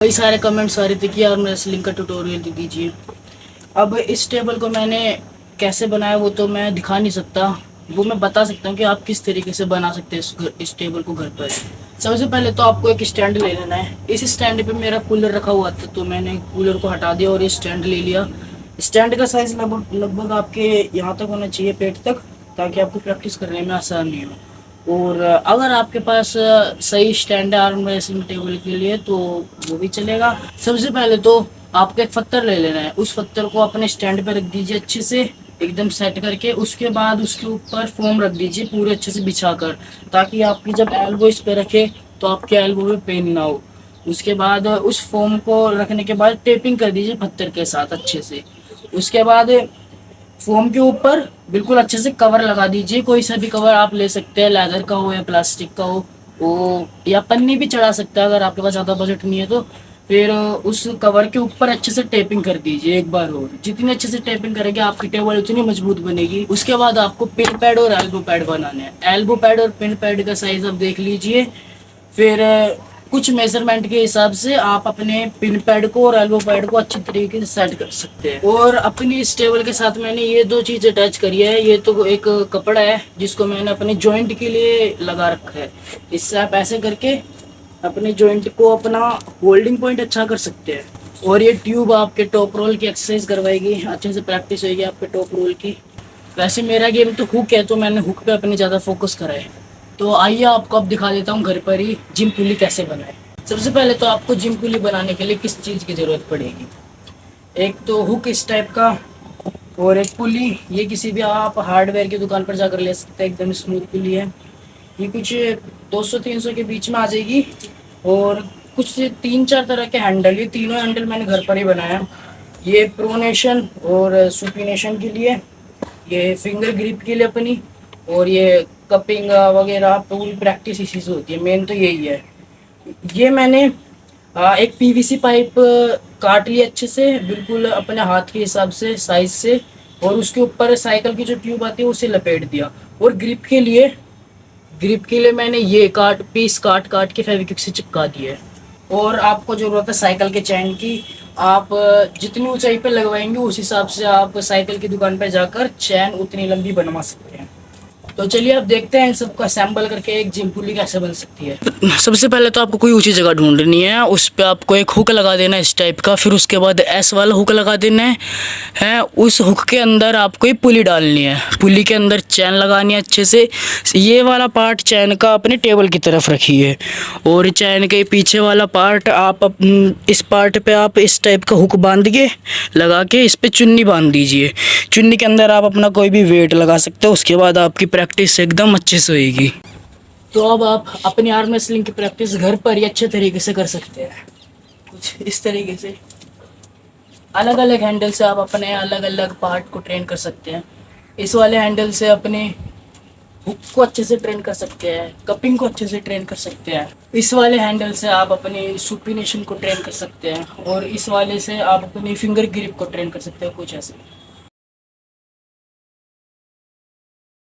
कई सारे कमेंट्स आ रहे थे कि यार रेसलिंग का ट्यूटोरियल दे दीजिए। अब इस टेबल को मैंने कैसे बनाया वो तो मैं दिखा नहीं सकता, वो मैं बता सकता हूँ कि आप किस तरीके से बना सकते हैं इस टेबल को घर पर। सबसे पहले तो आपको एक स्टैंड ले लेना है। इस स्टैंड पे मेरा कूलर रखा हुआ था तो मैंने कूलर को हटा दिया और ये स्टैंड ले लिया। स्टैंड का साइज़ लगभग लगभग आपके यहाँ तक होना चाहिए, पेट तक, ताकि आपको प्रैक्टिस करने में आसानी हो। और अगर आपके पास सही स्टैंड है आर्म रेसलिंग टेबल के लिए तो वो भी चलेगा। सबसे पहले तो आपको एक पत्थर ले लेना है, उस पत्थर को अपने स्टैंड पे रख दीजिए अच्छे से एकदम सेट करके। उसके बाद उसके ऊपर फोम रख दीजिए पूरे अच्छे से बिछाकर, ताकि आपकी जब एल्बो इस पे रखे तो आपके एल्बो में पेन ना हो। उसके बाद उस फोम को रखने के बाद टेपिंग कर दीजिए पत्थर के साथ अच्छे से। उसके बाद फोम के ऊपर बिल्कुल अच्छे से कवर लगा दीजिए। कोई सा भी कवर आप ले सकते हैं, लेदर का हो या प्लास्टिक का हो, वो या पन्नी भी चढ़ा सकता है अगर आपके पास ज़्यादा बजट नहीं है तो। फिर उस कवर के ऊपर अच्छे से टेपिंग कर दीजिए एक बार और। जितनी अच्छे से टेपिंग करेंगे आपकी टेबल उतनी मजबूत बनेगी। उसके बाद आपको पिन पैड और एल्बो पैड बनाने हैं। एल्बो पैड और पिन पैड का साइज आप देख लीजिए। फिर कुछ मेजरमेंट के हिसाब से आप अपने पिन पैड को और एल्बो पैड को अच्छी तरीके से सेट कर सकते हैं। और अपनी इस टेबल के साथ मैंने ये दो चीज़ अटैच करी है। ये तो एक कपड़ा है जिसको मैंने अपने जॉइंट के लिए लगा रखा है। इससे आप ऐसे करके अपने जॉइंट को अपना होल्डिंग पॉइंट अच्छा कर सकते हैं। और ये ट्यूब आपके टॉप रोल की एक्सरसाइज करवाएगी, अच्छे से प्रैक्टिस होगी आपके टॉप रोल की। वैसे मेरा गेम तो हुक है तो मैंने हुक पे अपने ज़्यादा फोकस करा है। तो आइए आपको अब दिखा देता हूँ घर पर ही जिम पुली कैसे बनाए। सबसे पहले तो आपको जिम पुली बनाने के लिए किस चीज़ की ज़रूरत पड़ेगी, एक तो हुक इस टाइप का और एक पुली। ये किसी भी आप हार्डवेयर की दुकान पर जाकर ले सकते हैं, एकदम स्मूथ पुली है। ये कुछ 200-300 के बीच में आ जाएगी। और कुछ 3-4 तरह के हैंडल, ये तीनों हैंडल मैंने घर पर ही बनाया। ये प्रोनेशन और सुपीनेशन के लिए, ये फिंगर ग्रिप के लिए अपनी, और ये कपिंग वगैरह पूरी प्रैक्टिस इसी से होती है। मेन तो यही है। ये मैंने एक पीवीसी पाइप काट लिया अच्छे से बिल्कुल अपने हाथ के हिसाब से साइज से, और उसके ऊपर साइकिल की जो ट्यूब आती है उसे लपेट दिया। और ग्रिप के लिए मैंने ये पीस काट के फेविक्विक से चिपका दिया है। और आपको ज़रूरत है साइकिल के चैन की। आप जितनी ऊंचाई पे लगवाएंगे उस हिसाब से आप साइकिल की दुकान पर जाकर चैन उतनी लंबी बनवा सकते हैं। तो चलिए अब देखते हैं इन सबको असेंबल करके एक जिम पुली कैसे बन सकती है। सबसे पहले तो आपको कोई ऊंची जगह ढूंढनी है, उस पर आपको एक हुक लगा देना है इस टाइप का। फिर उसके बाद एस वाला हुक लगा देना है। उस हुक के अंदर आपको ये पुली डालनी है। पुली के अंदर चैन लगानी है अच्छे से। ये वाला पार्ट चैन का अपने टेबल की तरफ रखिए, और चैन के पीछे वाला पार्ट आप इस पार्ट पे आप इस टाइप का हुक बांध के लगा के इस पे चुन्नी बांध दीजिए। चुन्नी के अंदर आप अपना कोई भी वेट लगा सकते हो। उसके बाद आपकी प्रैक्टिस एकदम अच्छे से होएगी। तो अब आप अपनी आर्म रेसलिंग की प्रैक्टिस घर पर ही अच्छे तरीके से कर सकते हैं। कुछ इस तरीके से अलग अलग हैंडल से आप अपने अलग अलग पार्ट को ट्रेन कर सकते हैं। इस वाले हैंडल से अपने हुक को अच्छे से ट्रेन कर सकते हैं, कपिंग को अच्छे से ट्रेन कर सकते हैं। इस वाले हैंडल से आप अपनी सुपीनेशन को ट्रेन कर सकते हैं, और इस वाले से आप अपनी फिंगर ग्रिप को ट्रेन कर सकते हैं। कुछ ऐसे।